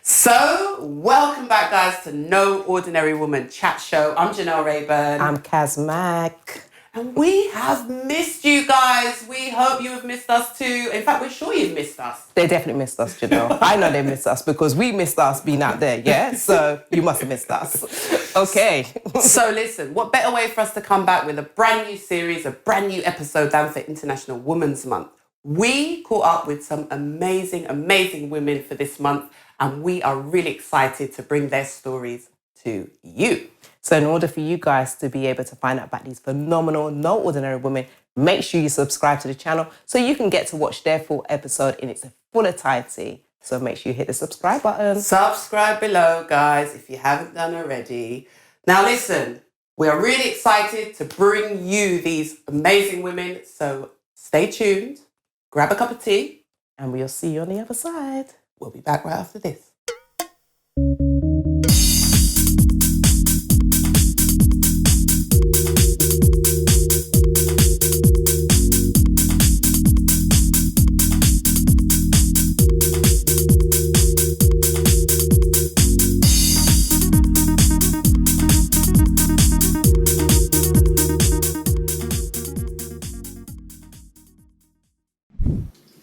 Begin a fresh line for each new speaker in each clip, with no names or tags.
So, welcome back, guys, to No Ordinary Woman Chat Show. I'm Janelle Rayburn.
I'm Kaz Mack.
And we have missed you guys. We hope you have missed us too. In fact, we're sure you've missed us.
They definitely missed us, Janelle. I know they missed us because we missed us being out there, yeah? So you must have missed us. Okay.
So listen, what better way for us to come back with a brand new series, a brand new episode down for International Women's Month. We caught up with some amazing, amazing women for this month, and we are really excited to bring their stories to you.
So in order for you guys to be able to find out about these phenomenal, no ordinary women, make sure you subscribe to the channel so you can get to watch their full episode in its full entirety. So make sure you hit the subscribe button.
Subscribe below, guys, if you haven't done already. Now listen, we are really excited to bring you these amazing women, so stay tuned, grab a cup of tea,
and we'll see you on the other side.
We'll be back right after this.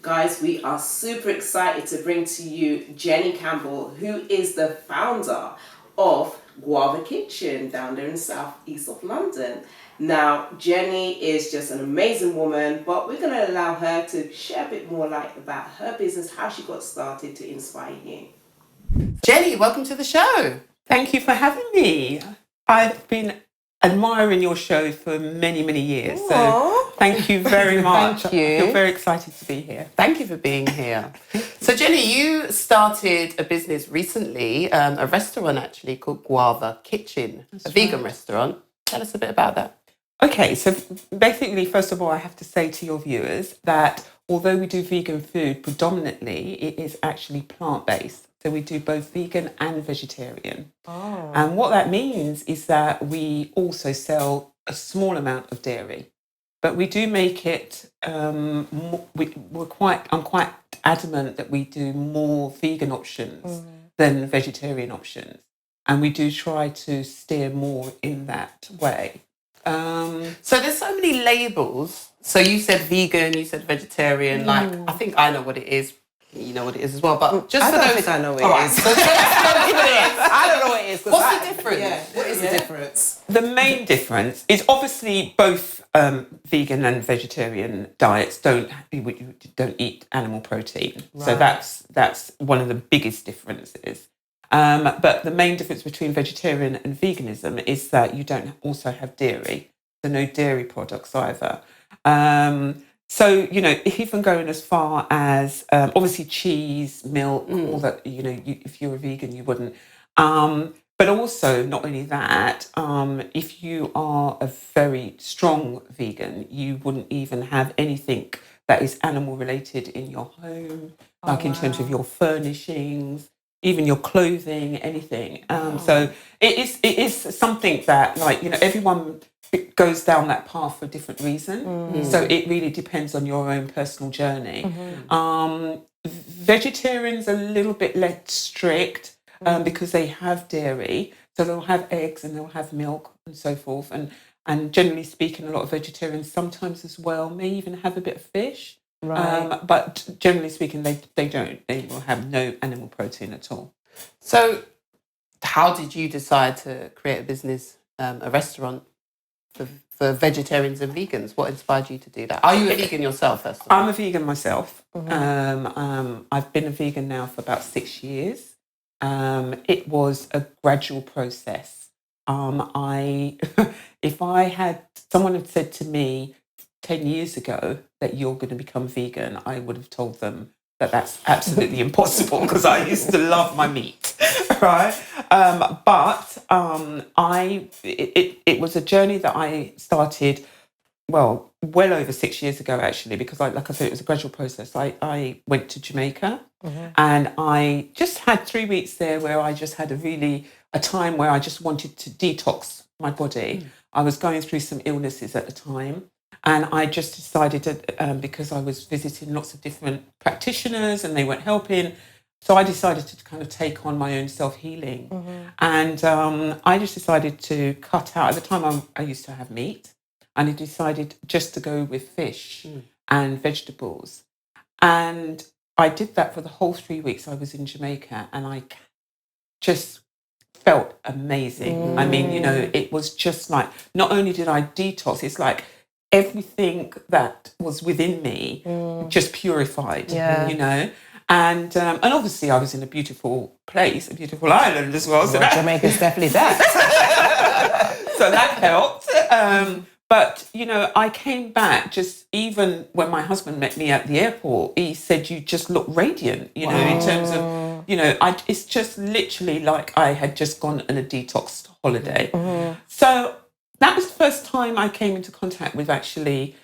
Guys, we are super excited to bring to you Jenny Campbell, who is the founder of Guava Kitchen down there in the southeast of London. Now, Jenny is just an amazing woman, but we're going to allow her to share a bit more light about her business, how she got started to inspire you.
Jenny, welcome to the show.
Thank you for having me. I've been admiring your show for many, many years.
Aww.
So thank you very much.
Thank you.
I feel very excited to be here.
Thank you for being here. So Jenny, you started a business recently, a restaurant actually called Guava Kitchen, a vegan restaurant. Tell us a bit about that.
Okay, so basically, first of all, I have to say to your viewers that although we do vegan food, predominantly it is actually plant-based. So we do both vegan and vegetarian.
Oh.
And what that means is that we also sell a small amount of dairy. But we do make it, I'm quite adamant that we do more vegan options than vegetarian options. And we do try to steer more in that way.
So there's so many labels. So you said vegan, you said vegetarian. Like, I think I know what it is. You know what it is as well. But just
I
for
don't
those...
think I know what
All
it is.
So
I don't know what it is.
What's the difference?
Yeah, what is the difference?
The main difference is obviously both vegan and vegetarian diets don't eat animal protein. Right. So that's one of the biggest differences. But the main difference between vegetarian and veganism is that you don't also have dairy. So no dairy products either. So, even going as far as obviously cheese, milk, all that, if you're a vegan, you wouldn't. But also, not only that, if you are a very strong vegan, you wouldn't even have anything that is animal related in your home, in terms of your furnishings, even your clothing, anything. So it is something that, everyone goes down that path for a different reason. So it really depends on your own personal journey. Vegetarians are a little bit less strict because they have dairy. So they'll have eggs and they'll have milk and so forth. And generally speaking, a lot of vegetarians sometimes as well may even have a bit of fish. Right. But generally speaking, they don't. They will have no animal protein at all.
So how did you decide to create a business, a restaurant for vegetarians and vegans? What inspired you to do that? Are you a vegan yourself, first of all?
I'm a vegan myself. I've been a vegan now for about 6 years. It was a gradual process. If someone had said to me 10 years ago that you're going to become vegan, I would have told them that that's absolutely impossible because I used to love my meat, right? But it was a journey that I started, well over 6 years ago actually, because like I said, it was a gradual process. I went to Jamaica and I just had 3 weeks there where I just had a time where I just wanted to detox my body. I was going through some illnesses at the time. And I just decided to, because I was visiting lots of different practitioners and they weren't helping, So I decided to kind of take on my own self-healing. And I just decided to cut out, at the time I used to have meat, and I decided just to go with fish and vegetables. And I did that for the whole 3 weeks I was in Jamaica, and I just felt amazing. I mean, it was just like, not only did I detox, it's like everything that was within me just purified, And obviously I was in a beautiful place, a beautiful island as well. So
Jamaica's definitely that.
so that helped. But, I came back, just even when my husband met me at the airport, he said, you just look radiant, in terms of, it's just literally like I had just gone on a detox holiday. So that was the first time I came into contact with actually,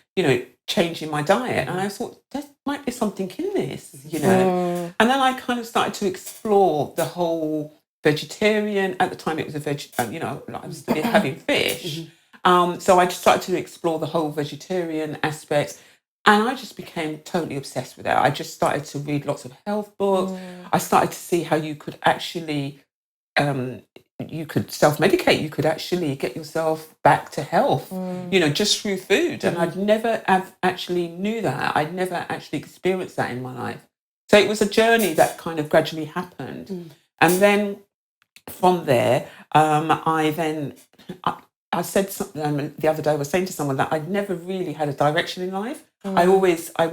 changing my diet. And I thought, there might be something in this, And then I kind of started to explore the whole vegetarian. At the time it was I was still having fish. So I just started to explore the whole vegetarian aspects, and I just became totally obsessed with it. I just started to read lots of health books. I started to see how you could actually, you could self-medicate. You could actually get yourself back to health, just through food. And I'd never actually knew that. I'd never actually experienced that in my life. So it was a journey that kind of gradually happened. And then from there, I said something the other day, I was saying to someone that I'd never really had a direction in life. I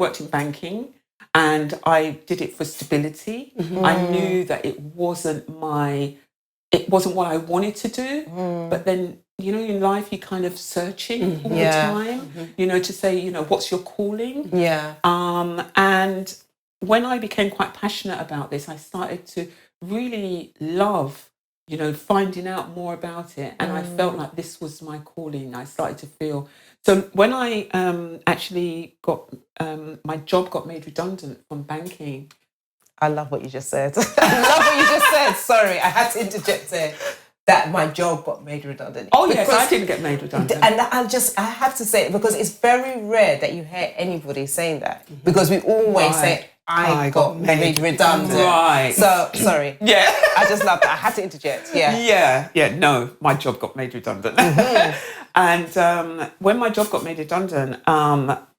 worked in banking, and I did it for stability. I knew that it wasn't what I wanted to do. But then, in life, you're kind of searching all the time, to say, what's your calling? And when I became quite passionate about this, I started to really love finding out more about it. And I felt like this was my calling. I started to feel... So when I actually got... my job got made redundant from banking.
I love what you just said. I love what you just said. Sorry, I had to interject there. That my job got made redundant.
Oh, yes, I didn't get made redundant.
And I have to say it, because it's very rare that you hear anybody saying that. Because we always say... I got made redundant.
Right.
So, sorry.
Yeah.
I just love that. I had to interject.
Yeah. No, my job got made redundant. And when my job got made redundant,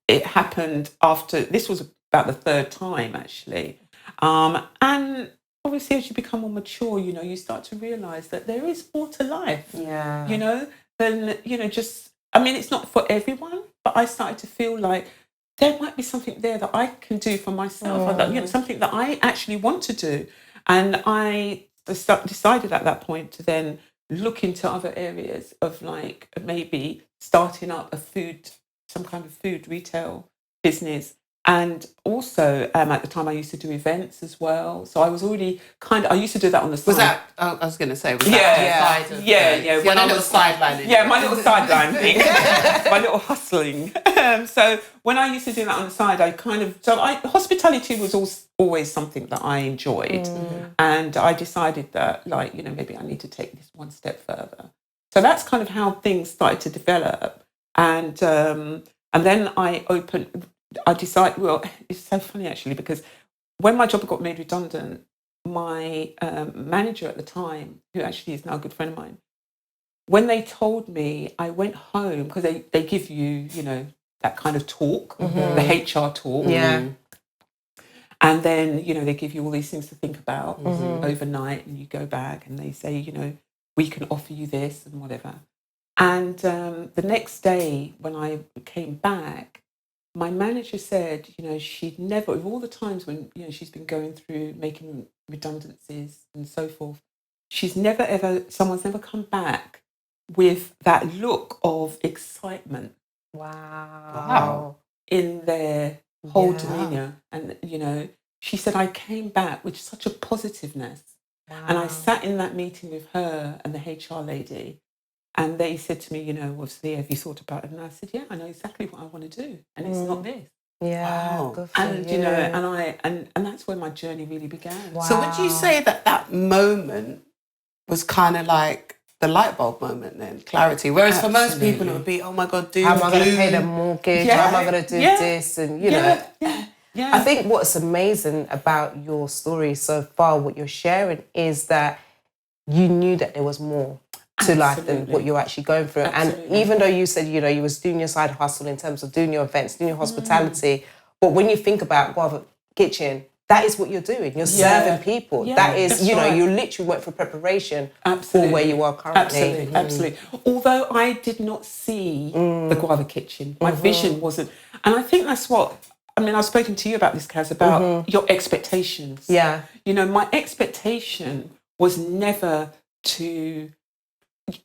it happened after, this was about the third time, actually. And obviously, as you become more mature, you start to realise that there is more to life. Than, just, I mean, it's not for everyone, but I started to feel like, there might be something there that I can do for myself, something that I actually want to do. And I decided at that point to then look into other areas of like maybe starting up some kind of food retail business. And also at the time I used to do events as well. So I was already I used to do that on the side.
Was that, I was going to say, was that on the side?
Yeah.
When I was sideline.
Yeah, my little sideline thing. My little hustling. So when I used to do that on the side, hospitality was always something that I enjoyed. And I decided that maybe I need to take this one step further. So that's kind of how things started to develop. And then I decided, well, it's so funny actually, because when my job got made redundant, my manager at the time, who actually is now a good friend of mine, when they told me, I went home, because they give you, that kind of talk, the HR talk. And then, they give you all these things to think about overnight, and you go back and they say, we can offer you this and whatever. And the next day when I came back, my manager said, she'd never, of all the times when, she's been going through making redundancies and so forth, someone's never come back with that look of excitement.
Wow.
In their whole demeanour. And, she said, I came back with such a positiveness. Wow. And I sat in that meeting with her and the HR lady. And they said to me, obviously, have you thought about it? And I said, yeah, I know exactly what I want to do. And it's not this.
Yeah.
Wow.
Good for
And,
you.
and that's where my journey really began.
Wow.
So would you say that moment was kind of like the light bulb moment then, clarity? Whereas for most people it would be, oh my God,
how am I going to pay the mortgage?
Yeah.
How am I going to do this? And,
Yeah.
I think what's amazing about your story so far, what you're sharing, is that you knew that there was more to life than what you're actually going through.
Absolutely.
And even though you said, you know, you was doing your side hustle in terms of doing your events, doing your hospitality, but when you think about Guava Kitchen, that is what you're doing. You're serving people.
Yeah,
that is,
that's
you know,
right.
you literally went for preparation
Absolutely.
for where you are currently.
Absolutely, absolutely. Although I did not see the Guava Kitchen, my vision wasn't. And I think that's what, I mean, I've spoken to you about this, Kaz, about your expectations.
Yeah.
You know, my expectation was never to,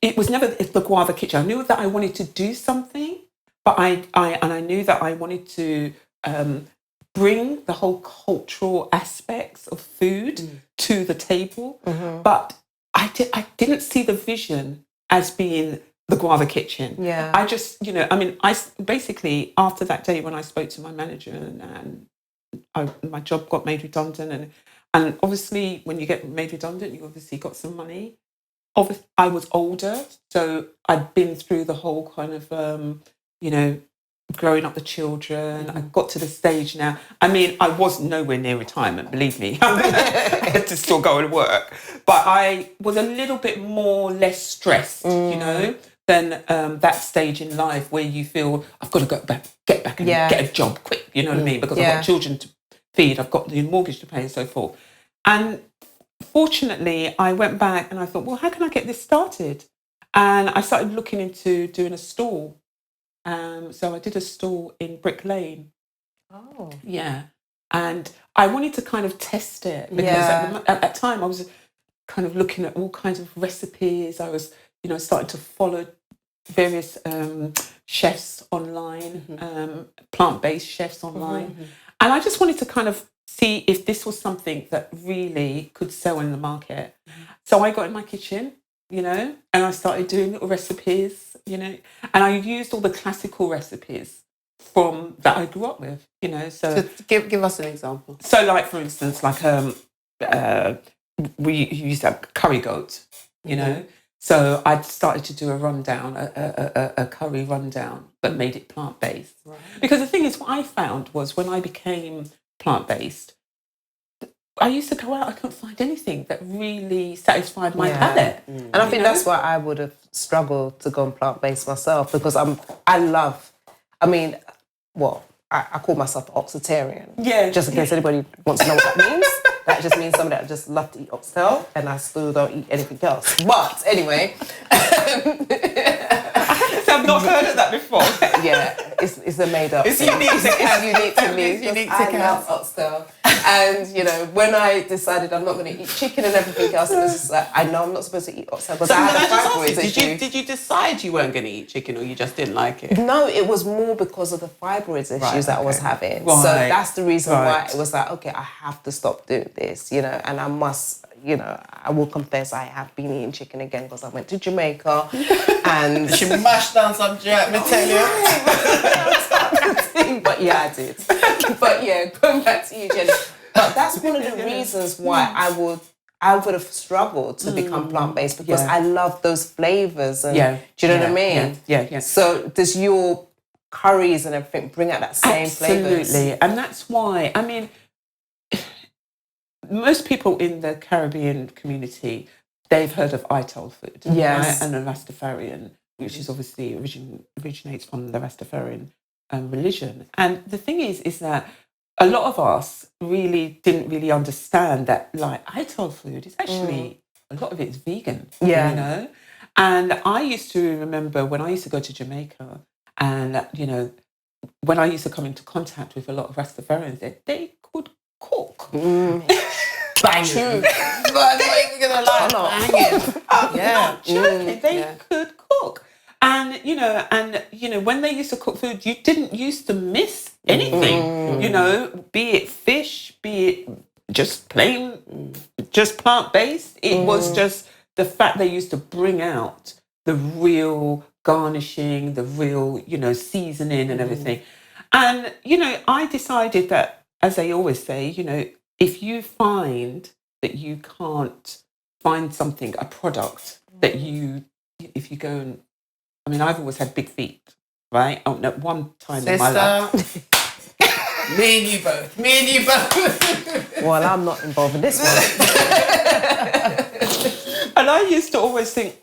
it was never the Guava Kitchen. I knew that I wanted to do something, but I knew that I wanted to bring the whole cultural aspects of food to the table. But I didn't see the vision as being the Guava Kitchen.
Yeah.
I just, you know, I mean, I basically, after that day when I spoke to my manager and my job got made redundant, and obviously when you get made redundant, you obviously got some money. I was older, so I'd been through the whole kind of, you know, growing up the children. I got to the stage now. I mean, I was nowhere near retirement, believe me. I had to still go and work. But I was a little bit less stressed, you know, than that stage in life where you feel, I've got to get back and get a job quick, you know what I mean? Because I've got children to feed, I've got the mortgage to pay and so forth. And fortunately, I went back and I thought, well, how can I get this started? And I started looking into doing a stall. So I did a stall in Brick Lane.
Oh.
Yeah. And I wanted to kind of test it because at that time I was kind of looking at all kinds of recipes. I was, you know, starting to follow various chefs online, plant-based chefs online. And I just wanted to kind of see if this was something that really could sell in the market. So I got in my kitchen, you know, and I started doing little recipes, you know, and I used all the classical recipes from that I grew up with, you know. So
give us an example.
So, like for instance, like we used to have curry goat, you know. So I started to do a rundown, a curry rundown, but made it plant-based.
Right.
Because the thing is, what I found was when I became plant-based, I used to go out, I couldn't find anything that really satisfied my palate.
And I think that's why I would have struggled to go on plant-based myself, because I call myself oxitarian.
Yeah.
Just in case anybody wants to know what that means. That just means somebody that just love to eat oxtail, and I still don't eat anything else. But anyway.
I've not heard of that before.
Yeah, it's a made up.
It's unique to Cass.
Unique to me.
It's unique to
I
Cass.
love oxtail. And, you know, when I decided I'm not going to eat chicken and everything else, it was just like, I know I'm not supposed to eat oxtail because I had a fibroids issue.
Did you decide you weren't going to eat chicken, or you just didn't like it?
No, it was more because of the fibroids issues that I was having.
Right.
So that's the reason why
Right.
it was like, okay, I have to stop doing this, you know, and I must, you know, I will confess I have been eating chicken again because I went to Jamaica and...
She mashed down some jerk, me tell you.
But yeah, I did. But yeah, going back to you, Jenny. But that's one of the reasons why I would have struggled to become plant-based, because I love those flavours. And, do you know what I mean?
Yeah.
So does your curries and everything bring out that same flavours?
Absolutely. And that's why, I mean, most people in the Caribbean community, they've heard of Ital food.
Yes.
Right? And the Rastafarian, which is obviously originates from the Rastafarian religion. And the thing is that a lot of us didn't really understand that, like, Ital food is actually, a lot of it is vegan, you know? And I used to remember when I used to go to Jamaica and, you know, when I used to come into contact with a lot of Rastafarians, they could cook.
Banging.
But they ain't gonna lie, banging.
They could cook. And you know, when they used to cook food, you didn't used to miss anything. You know, be it fish, be it just plain, just plant-based. It was just the fact they used to bring out the real garnishing, the real, you know, seasoning and everything. And, you know, I decided that, as they always say, you know, if you find that you can't find something, a product that if you go and, I mean, I've always had big feet, right? Oh, no, one time in my life.
Me and you both. Me and you both.
Well, I'm not involved in this one.
And I used to always think,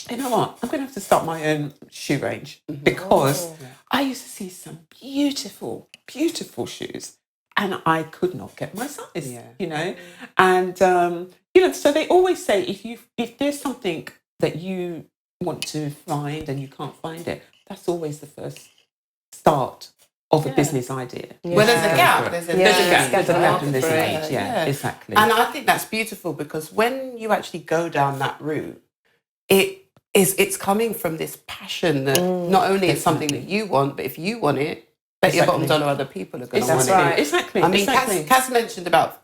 you know what, I'm going to have to start my own shoe range because I used to see some beautiful, beautiful shoes and I could not get my size, you know. And, you know, so they always say if there's something that you want to find and you can't find it, that's always the first start of a business idea.
Well, there's a gap. There's a gap
in this age. Yeah, exactly.
And I think that's beautiful because when you actually go down that route, it's coming from this passion that not only is something that you want, but if you want it, bet your bottom dollar other people are going to want it.
Exactly.
I mean, Cass mentioned about,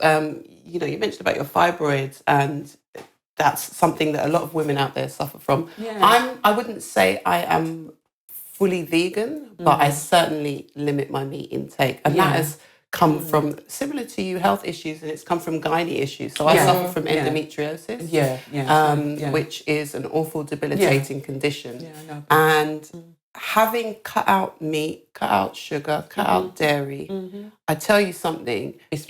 you know, you mentioned about your fibroids, and that's something that a lot of women out there suffer from.
Yeah.
I wouldn't say I am fully vegan, but I certainly limit my meat intake. And that has come from, similar to you, health issues, and it's come from gynae issues. So I suffer from endometriosis, which is an awful, debilitating condition.
Yeah, I know.
And having cut out meat, cut out sugar, cut out dairy, I tell you something, it's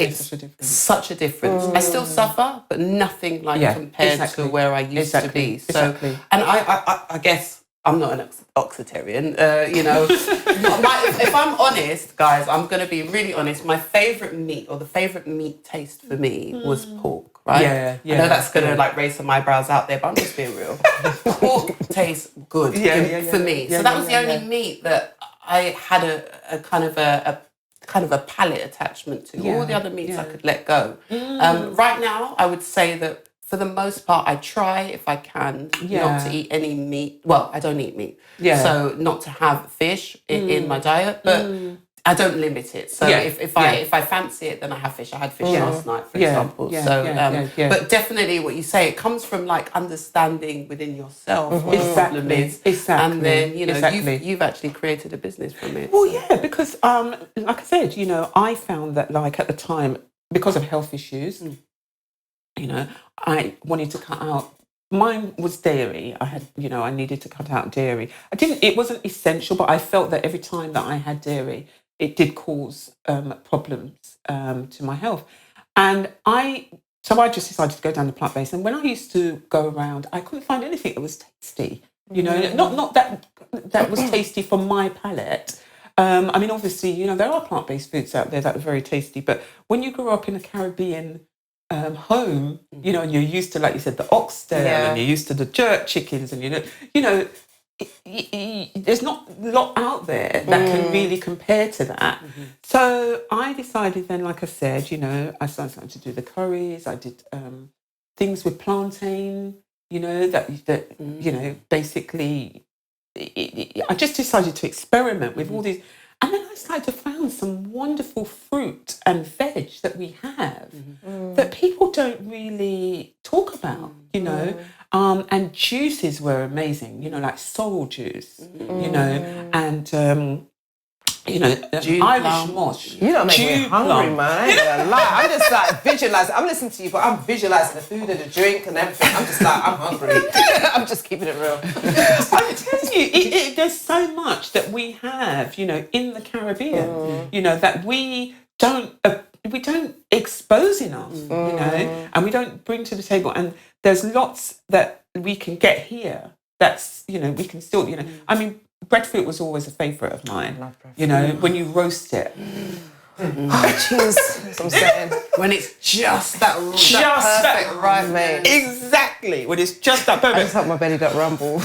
such a difference. I still suffer, but nothing like compared to where I used to be. So, and I guess I'm not an oxitarian, you know. If I'm honest, guys, I'm going to be really honest. My favourite meat, or the favourite meat taste for me, was pork, right? I know that's going to like raise some eyebrows out there, but I'm just being real. Pork tastes good for me. So that was the only meat that I had a kind of a palate attachment to. All the other meats I could let go. Right now, I would say that for the most part, I try, if I can, not to eat any meat. Well, I don't eat meat. So not to have fish in my diet, but I don't limit it. So if I fancy it, then I have fish. I had fish last night, for example. But definitely what you say, it comes from like understanding within yourself what the problem is. And then, you know, you've actually created a business from it.
Well, yeah, because like I said, you know, I found that like at the time, because of health issues, you know, I wanted to cut out. Mine was dairy. I had, you know, I needed to cut out dairy. It wasn't essential, but I felt that every time that I had dairy, it did cause problems to my health. And so I just decided to go down the plant-based. And when I used to go around, I couldn't find anything that was tasty. You know, not that was tasty for my palate. I mean, obviously, you know, there are plant-based foods out there that are very tasty. But when you grew up in a Caribbean home, you know, and you're used to, like you said, the oxtail, and you're used to the jerk chickens, and you know, there's not a lot out there that can really compare to that. So I decided then, like I said, you know, I started to do the curries. I did things with plantain, you know, that you know, basically, I just decided to experiment with all these. And then I started to find some wonderful fruit and veg that we have that people don't really talk about, you know. And juices were amazing, you know, like sorrel juice, you know, and you know, Irish moss.
You don't make me hungry, man. I ain't gonna lie. I'm just like visualising. I'm listening to you, but I'm visualising the food and the drink and everything. I'm just like, I'm hungry. I'm just keeping it real.
I'm telling you, there's so much that we have, you know, in the Caribbean, you know, that we don't expose enough, you know, and we don't bring to the table. And there's lots that we can get here. That's, you know, we can still, you know, I mean, breadfruit was always a favourite of mine. I love breadfruit. You know, when you roast it.
Cheers. That's what I'm saying.
When it's just that perfect right, mate.
Exactly. When it's just that perfect.
I just hope my belly don't rumble.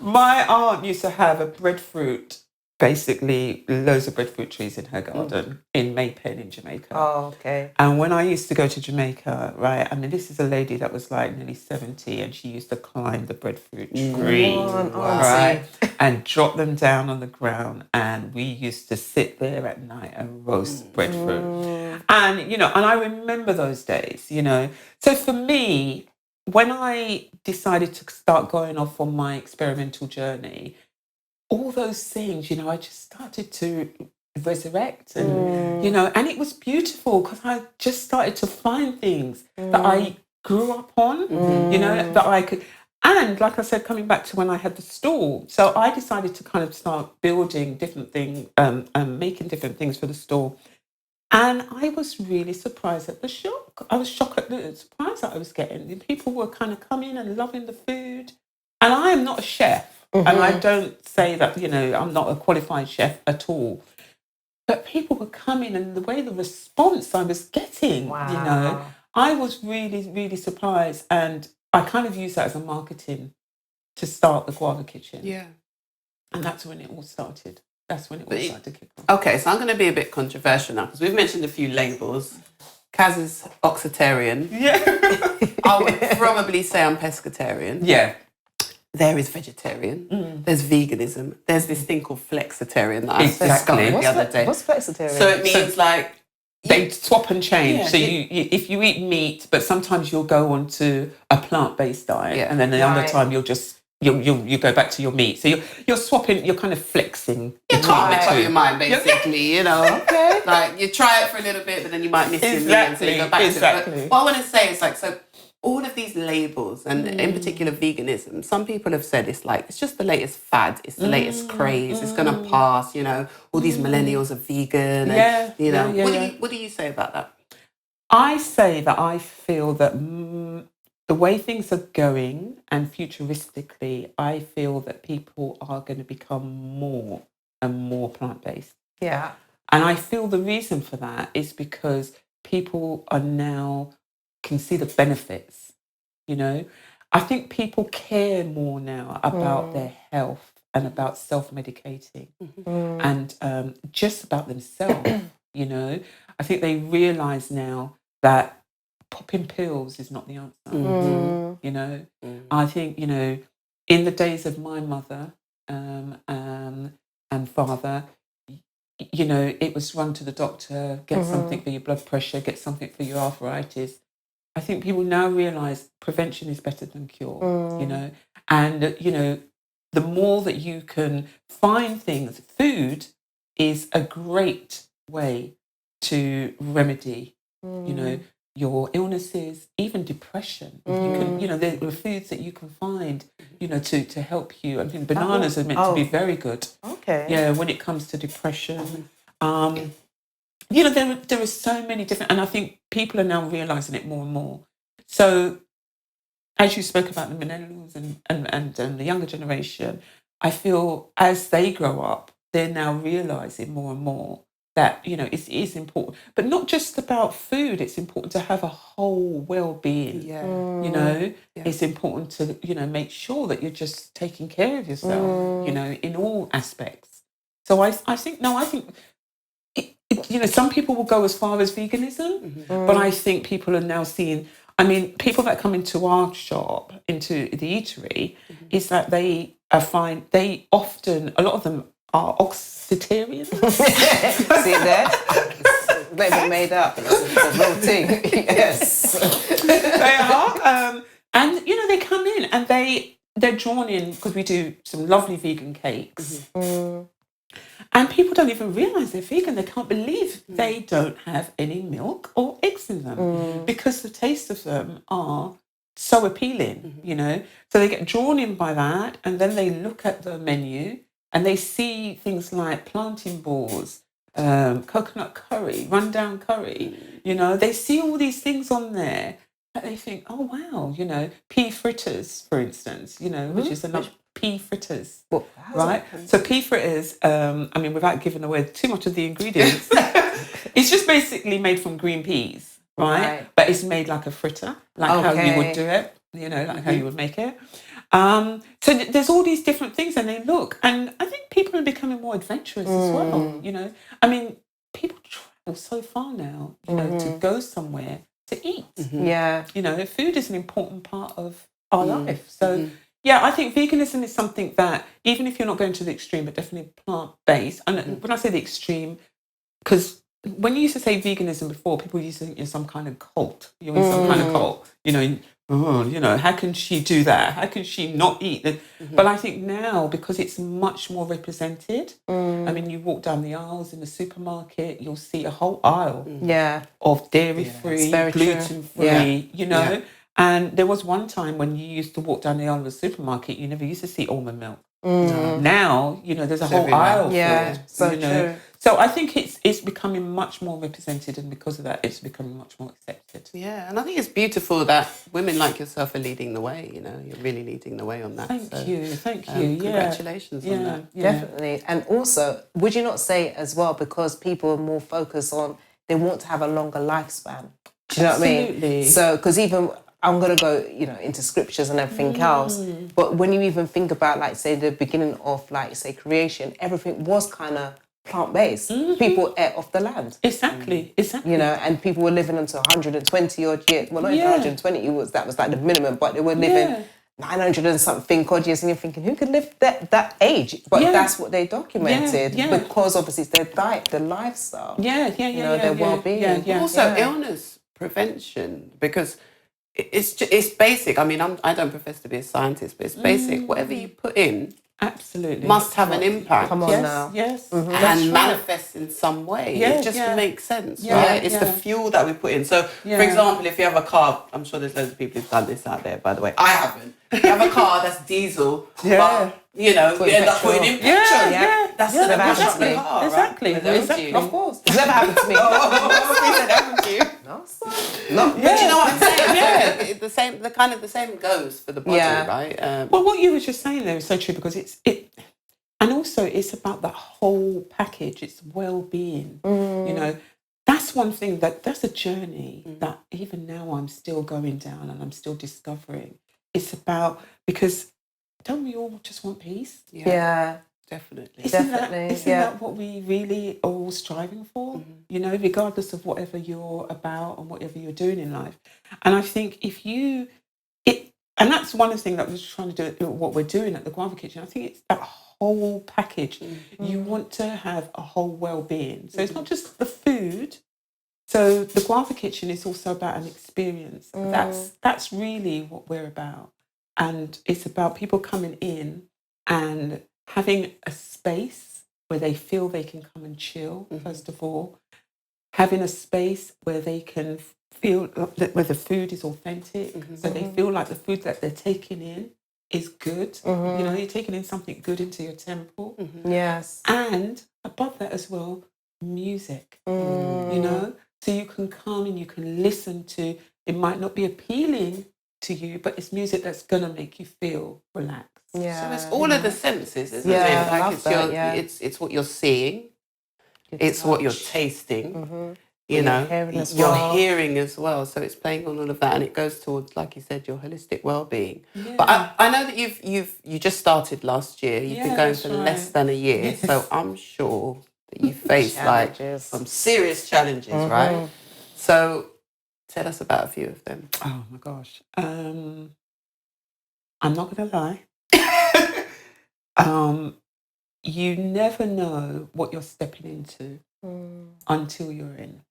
My aunt used to have a breadfruit, basically loads of breadfruit trees in her garden in Maypen in Jamaica.
Oh, okay.
And when I used to go to Jamaica, right, I mean, this is a lady that was like nearly 70 and she used to climb the breadfruit tree, right, and drop them down on the ground. And we used to sit there at night and roast breadfruit. And, you know, and I remember those days, you know. So for me, when I decided to start going off on my experimental journey, all those things, you know, I just started to resurrect and, you know, and it was beautiful because I just started to find things that I grew up on, you know, that I could, and And like I said, coming back to when I had the stall, so I decided to kind of start building different things, making different things for the stall. And I was really surprised at the shock. I was shocked at the surprise that I was getting. The people were kind of coming and loving the food. And I am not a chef. And I don't say that, I'm not a qualified chef at all. But people were coming, and the way the response I was getting, I was really, really surprised. And I kind of used that as a marketing to start the Guava Kitchen.
Yeah.
And that's when it all started. That's when it all started to kick off.
Okay, so I'm going to be a bit controversial now because we've mentioned a few labels. Kaz is oxitarian.
Yeah.
I would probably say I'm pescatarian.
Yeah.
There is vegetarian. There's veganism. There's this thing called flexitarian that I discovered the other day.
What's flexitarian?
So it means like...
They swap and change.
Yeah,
so if you eat meat, but sometimes you'll go on to a plant-based diet, and then the other time you'll just you go back to your meat. So you're swapping. You're kind of flexing.
You can't make up your mind, basically.
Okay.
Like you try it for a little bit, but then you might miss your meat, and so you go back to it. But what I want to say is like so. All of these labels, and in particular veganism, some people have said it's just the latest fad, it's the latest craze, it's going to pass, all these millennials are vegan. And, what do you say about that?
I say that I feel that the way things are going and futuristically, I feel that people are going to become more and more plant-based.
Yeah.
And I feel the reason for that is because people are now can see the benefits, I think people care more now about their health and about self-medicating and just about themselves, I think they realise now that popping pills is not the answer, I think, in the days of my mother and father, it was run to the doctor, get something for your blood pressure, get something for your arthritis. I think people now realise prevention is better than cure, and, the more that you can find things, food is a great way to remedy, your illnesses, even depression. You can, there are foods that you can find, to help you. I mean, bananas are meant to be very good.
Okay.
Yeah, when it comes to depression. There are so many different, and I think people are now realising it more and more. So, as you spoke about the millennials and the younger generation, I feel as they grow up, they're now realising more and more that, it is important. But not just about food, it's important to have a whole well-being. Yeah. It's important to, make sure that you're just taking care of yourself, in all aspects. So I think some people will go as far as veganism, but I think people are now seeing, people that come into our shop, into the eatery, is that they often, a lot of them are oxitarians.
See that? Not even made up. It's a real thing. Yes.
They are. And, they come in and they're drawn in because we do some lovely vegan cakes. And people don't even realise they're vegan. They can't believe they don't have any milk or eggs in them because the taste of them are so appealing, So they get drawn in by that, and then they look at the menu and they see things like plantain balls, coconut curry, rundown curry. They see all these things on there that they think, oh, wow, pea fritters, for instance, which is another... Pea fritters, right? So pea fritters, without giving away too much of the ingredients, it's just basically made from green peas, right? But it's made like a fritter, like how you would do it, like how you would make it. So there's all these different things, and they look, and I think people are becoming more adventurous as well. People travel so far now, to go somewhere to eat.
Yeah,
food is an important part of our life. So. Yeah, I think veganism is something that, even if you're not going to the extreme, but definitely plant-based, and when I say the extreme, because when you used to say veganism before, people used to think you're some kind of cult. You're in some kind of cult. How can she do that? How can she not eat? But I think now, because it's much more represented, you walk down the aisles in the supermarket, you'll see a whole aisle of dairy-free, gluten-free, And there was one time when you used to walk down the aisle of the supermarket, you never used to see almond milk. Now, there's a whole aisle for it.
So true.
So I think it's becoming much more represented, and because of that, it's becoming much more accepted.
Yeah, and I think it's beautiful that women like yourself are leading the way. You're really leading the way on that.
Thank you.
Congratulations on that.
Yeah.
Definitely. And also, would you not say as well, because people are more focused on, they want to have a longer lifespan. Do you know what I mean?
Absolutely.
So, because even I'm going to go, into scriptures and everything else. But when you even think about, like, say, the beginning of, like, say, creation, everything was kind of plant-based. People ate off the land.
Exactly.
And people were living until 120 odd years. Well, not even 120, that was like the minimum, but they were living 900 and something odd years, and you're thinking, who could live that age? But that's what they documented, because obviously it's their diet, their lifestyle. Their well-being.
Also, illness prevention, because it's basic. I mean, I don't profess to be a scientist, but it's basic. Whatever you put in,
absolutely,
must have an impact.
Come on now.
Yes.
And manifest in some way. It just makes sense,
Yeah,
right? It's the fuel that we put in. So, for example, if you have a car, I'm sure there's loads of people who've done this out there, by the way. I haven't. You have a car that's diesel, but, you end up putting in petrol. That's never happened to me. Car,
exactly.
Right?
Exactly.
Of course. It's never happened to me.
It happened to you.
No,
But you know what I'm saying? The same goes for the body, right?
Well, what you were just saying there is so true, because and also it's about that whole package. It's well-being. That's one thing that's a journey that even now I'm still going down and I'm still discovering. It's about, because don't we all just want peace?
Yeah.
Definitely.
Isn't that what we really are all striving for? Regardless of whatever you're about and whatever you're doing in life. And I think and that's one of the things that we're trying to do, what we're doing at the Guava Kitchen. I think it's that whole package. You want to have a whole well-being. So it's not just the food. So the Guava Kitchen is also about an experience. That's really what we're about. And it's about people coming in and having a space where they feel they can come and chill, first of all. Having a space where they can feel where the food is authentic, so they feel like the food that they're taking in is good. You're taking in something good into your temple.
Yes.
And above that as well, music. So you can come and you can listen to, it might not be appealing to you, but it's music that's going to make you feel relaxed.
So it's all of the senses, isn't it?
I
Like
love that,
it's what you're seeing, it's what you're tasting,
You're hearing as
you're
well.
hearing as well. So it's playing on all of that, and it goes towards, like you said, your holistic well-being. But I know that you just started last year. You've been going for less than a year, so I'm sure that you faced like some serious challenges, right? So tell us about a few of them.
Oh my gosh. I'm not going to lie. You never know what you're stepping into until you're in.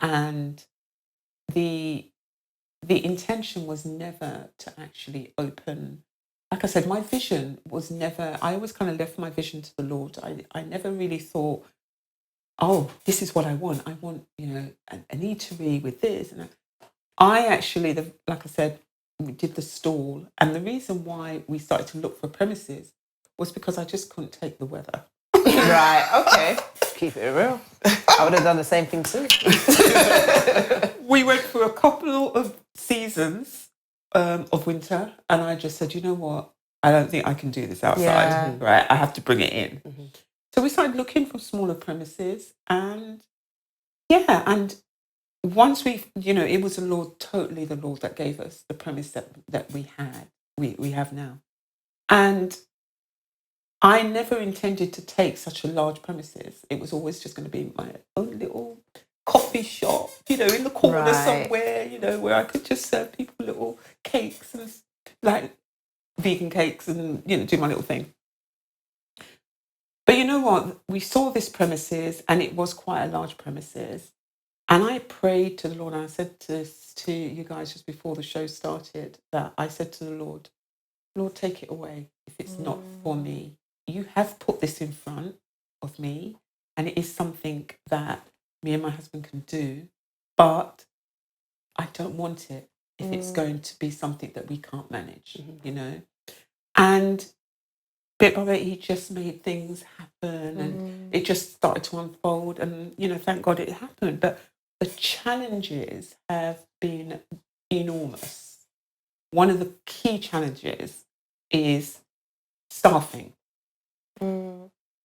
And the intention was never to actually open. Like I said, my vision was never, I always kind of left my vision to the Lord. I never really thought, oh, this is what I want. I want, an eatery with this. And I actually, like I said, we did the stall. And the reason why we started to look for premises was because I just couldn't take the weather.
Right, okay. Keep it real. I would have done the same thing too.
We went through a couple of seasons of winter, and I just said, you know what? I don't think I can do this outside. Right, I have to bring it in. So we started looking for smaller premises, and and once we, it was totally the Lord that gave us the premise that we had, we have now. And I never intended to take such a large premises. It was always just going to be my own little coffee shop, in the corner somewhere, where I could just serve people little cakes and like vegan cakes and, do my little thing. But you know what? We saw this premises, and it was quite a large premises. And I prayed to the Lord, and I said this to you guys just before the show started, that I said to the Lord, take it away if it's not for me. You have put this in front of me, and it is something that me and my husband can do, but I don't want it. if it's going to be something that we can't manage, you know. And bit by bit, he just made things happen, and it just started to unfold. And you know, thank God it happened. But the challenges have been enormous. One of the key challenges is staffing,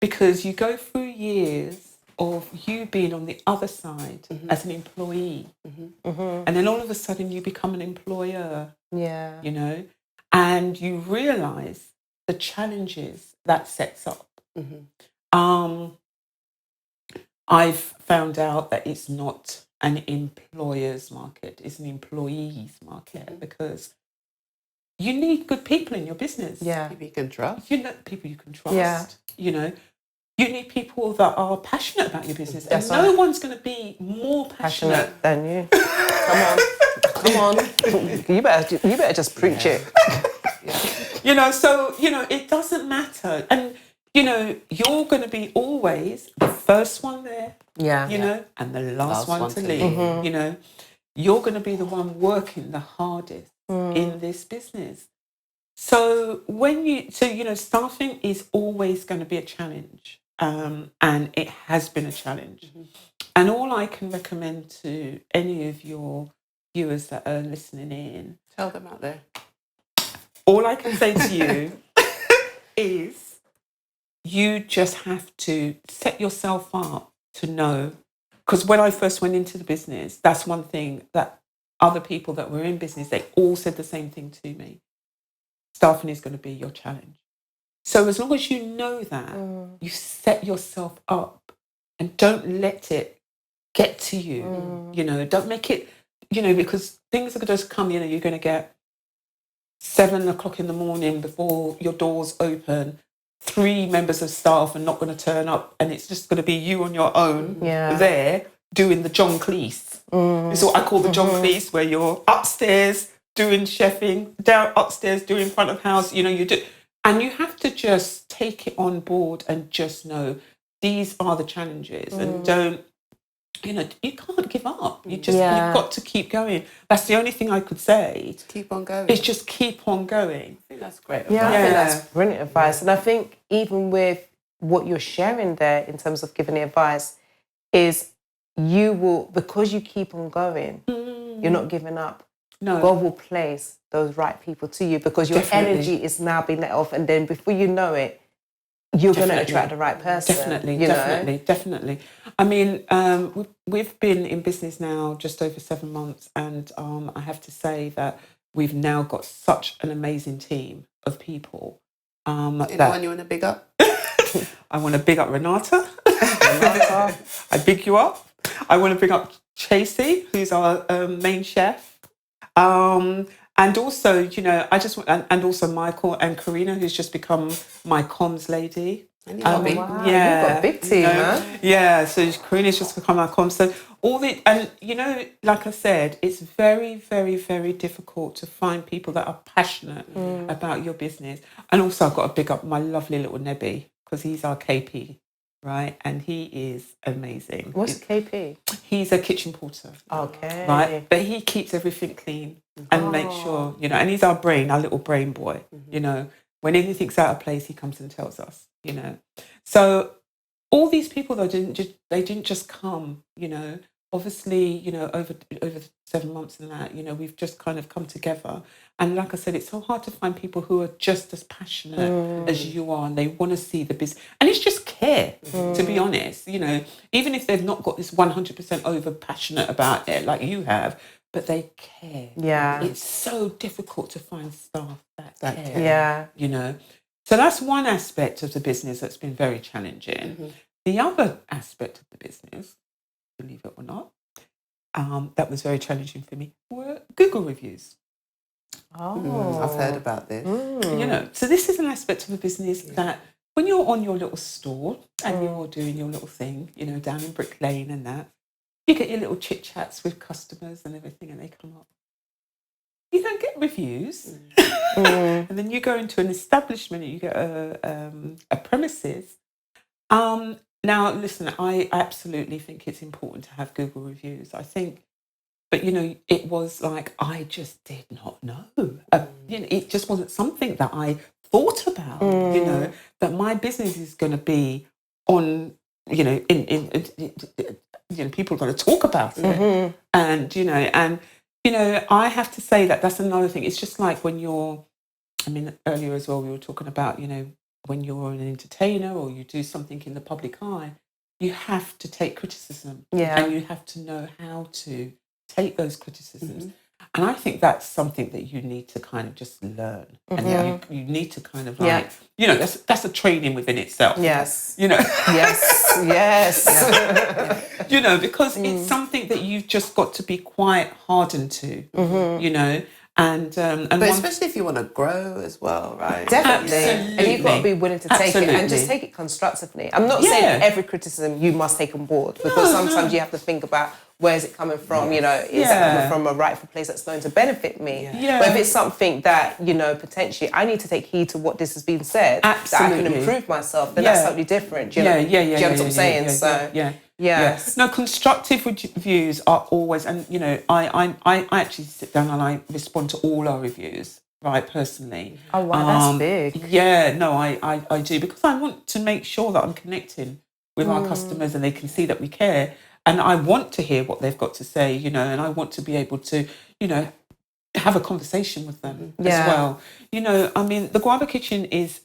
because you go through years of you being on the other side as an employee, and then all of a sudden you become an employer.
Yeah.
You know, and you realise the challenges that sets up. I've found out that it's not an employer's market; it's an employee's market, because you need good people in your business.
Yeah.
People you can trust.
You know, people you can trust.
Yeah.
You know, you need people that are passionate about your business.
That's
and no
right.
one's going to be more passionate
Than you. Come on. You better just preach it.
You know, so, you know, it doesn't matter. And, you know, you're going to be always the first one there,
Yeah.
you know, and the last one to leave. You know, you're going to be the one working the hardest in this business. So you know, staffing is always going to be a challenge. And it has been a challenge. And all I can recommend to any of your viewers that are listening in,
Tell them out there.
all I can say to you is you just have to set yourself up to know. Because when I first went into the business, that's one thing that other people that were in business, they all said the same thing to me. Staffing is going to be your challenge. So as long as you know that, you set yourself up and don't let it get to you. You know, don't make it, you know, because things are going to come in and you're going to get 7 o'clock in the morning before your doors open. 3 members of staff are not going to turn up, and it's just going to be you on your own there doing the John Cleese. It's what I call the John Cleese, where you're upstairs doing chefing, down upstairs doing front of house. You know, you do, and you have to just take it on board and just know these are the challenges, and don't. You know, you can't give up. You've got to keep going. That's the only thing I could say.
Keep on going.
It's just keep on going.
I think that's great.
Yeah, I think that's brilliant advice. And I think even with what you're sharing there in terms of giving the advice is you will, because you keep on going, you're not giving up.
No.
God will place those right people to you, because your energy is now being let off, and then before you know it, you're going to attract the right person.
Definitely. I mean, we've been in business now just over 7 months, and I have to say that we've now got such an amazing team of people.
Anyone you want to big up?
I want to big up Renata. I big you up. I want to big up Chasey, who's our main chef. And also, you know, I just want, and also Michael and Karina, who's just become my comms lady.
Wow.
Yeah, you've got a big team, man.
Yeah, so Karina's just become my comms. So and you know, like I said, it's very, very, very difficult to find people that are passionate about your business. And also, I've got to big up my lovely little Nebby, because he's our KP. Right, and he is amazing.
What's KP?
He's a kitchen porter.
Okay.
Right, but he keeps everything clean and makes sure, you know, and he's our little brain boy. You know, when anything's out of place, he comes and tells us. You know, so all these people though didn't just come. You know, obviously, you know, over 7 months and that, you know, we've just kind of come together. And like I said, it's so hard to find people who are just as passionate as you are, and they want to see the business. And it's just care, to be honest. You know, even if they've not got this 100% over passionate about it like you have, but they care.
Yeah.
It's so difficult to find staff that care.
Yeah.
You know, so that's one aspect of the business that's been very challenging. The other aspect of the business, believe it or not, that was very challenging for me were Google reviews.
I've heard about this.
You know, so this is an aspect of the business that when you're on your little store and you're doing your little thing, you know, down in Brick Lane and that, you get your little chit chats with customers and everything, and they come up. You don't get reviews, and then you go into an establishment and you get a premises. Now, listen, I absolutely think it's important to have Google reviews. I think But, it was like, I just did not know. It just wasn't something that I thought about, that my business is going to be on, people are going to talk about it. And, I have to say that's another thing. It's just like when earlier as well, we were talking about, when you're an entertainer or you do something in the public eye, you have to take criticism.
Yeah.
And you have to know how to take those criticisms. And I think that's something that you need to kind of just learn. And you need to kind of like, that's a training within itself.
Yes.
Yes. Because it's something that you've just got to be quite hardened to, And
but especially if you want to grow as well, right?
Definitely.
Absolutely.
And you've got to be willing to take it and just take it constructively. I'm not saying every criticism you must take on board, because sometimes you have to think about, where's it coming from? Is it coming from a rightful place that's going to benefit me?
Yeah.
But if it's something that, potentially I need to take heed to what this has been said, that I can improve myself, then that's totally different. Do you know what I'm saying? Yes.
No, constructive reviews are always, and I actually sit down and I respond to all our reviews, right, personally.
Oh wow, that's big.
Yeah, no, I do, because I want to make sure that I'm connecting with our customers and they can see that we care. And I want to hear what they've got to say, and I want to be able to, have a conversation with them as well. The Guava Kitchen is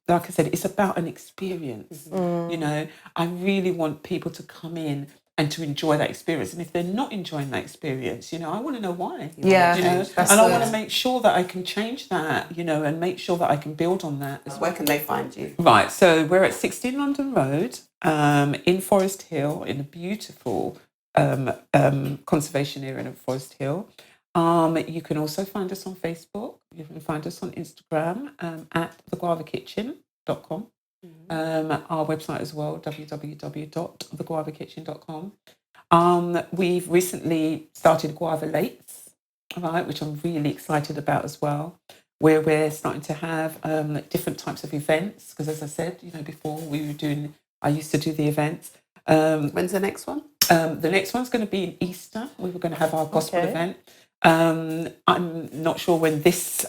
like I said, it's about an experience. I really want people to come in and to enjoy that experience. And if they're not enjoying that experience, I want to know why. I want to make sure that I can change that, and make sure that I can build on that.
Where can they find you?
Right, so we're at 16 London Road, in Forest Hill, in a beautiful conservation area in Forest Hill. You can also find us on Facebook. You can find us on Instagram at theguavakitchen.com. Our website as well, www.theguavakitchen.com. We've recently started Guava Lates, right, which I'm really excited about as well, where we're starting to have different types of events. Because as I said, before I used to do the events.
When's the next one?
The next one's going to be in Easter. We were going to have our gospel event. I'm not sure when this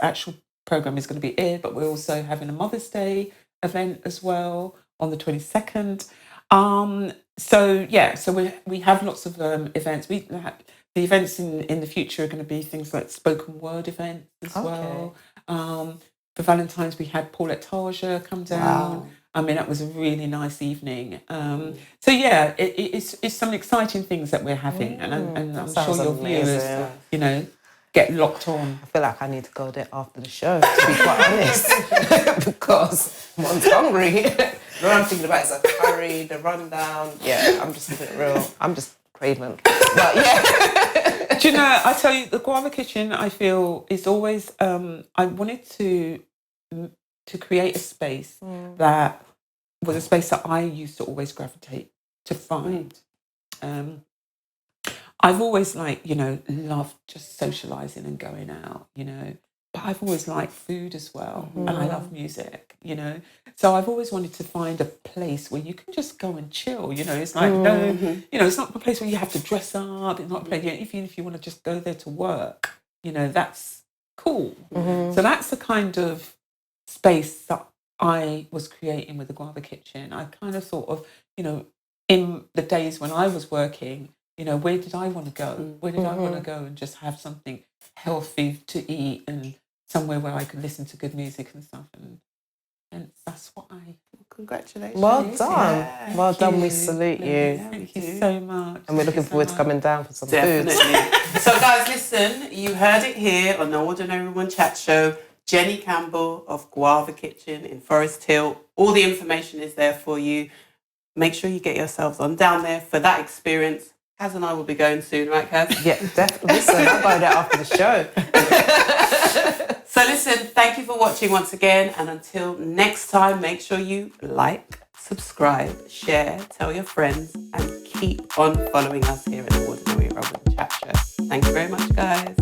actual program is going to be aired, but we're also having a Mother's Day event as well on the 22nd. So we have lots of events. The events in the future are going to be things like spoken word events as well. For Valentine's, we had Paulette Tarja come down. Wow. That was a really nice evening. It's some exciting things that we're having, and I'm sure your viewers, get locked on.
I feel like I need to go there after the show, to be quite honest, because one's hungry. All I'm thinking about is a curry, the rundown. Yeah, I'm just keeping it real. I'm just craving. But yeah.
Do you know, I tell you, the Guava Kitchen, I feel, is always, I wanted to create a space that was a space that I used to always gravitate to find. I've always loved just socialising and going out, but I've always liked food as well, and I love music, So I've always wanted to find a place where you can just go and chill, It's like it's not a place where you have to dress up. It's not a place, even if you want to just go there to work, that's cool. So that's the kind of space that I was creating with the Guava Kitchen. I kind of thought of, in the days when I was working, where did I want to go? Where did I want to go and just have something healthy to eat and somewhere where I could listen to good music and stuff? And that's what I...
Congratulations.
Well done.
Yeah,
well done. We salute you.
Thank you so much.
And we're looking forward to coming down for some
Definitely.
food.
So guys, listen, you heard it here on the Ordinary Woman Chat Show. Jenny Campbell of Guava Kitchen in Forest Hill. All the information is there for you. Make sure you get yourselves on down there for that experience. Kaz and I will be going soon, right, Kaz?
Yeah, definitely. Listen, I'll go there after the show.
So listen, thank you for watching once again. And until next time, make sure you like, subscribe, share, tell your friends, and keep on following us here at the Ordinary Woman Chat Show. Thank you very much, guys.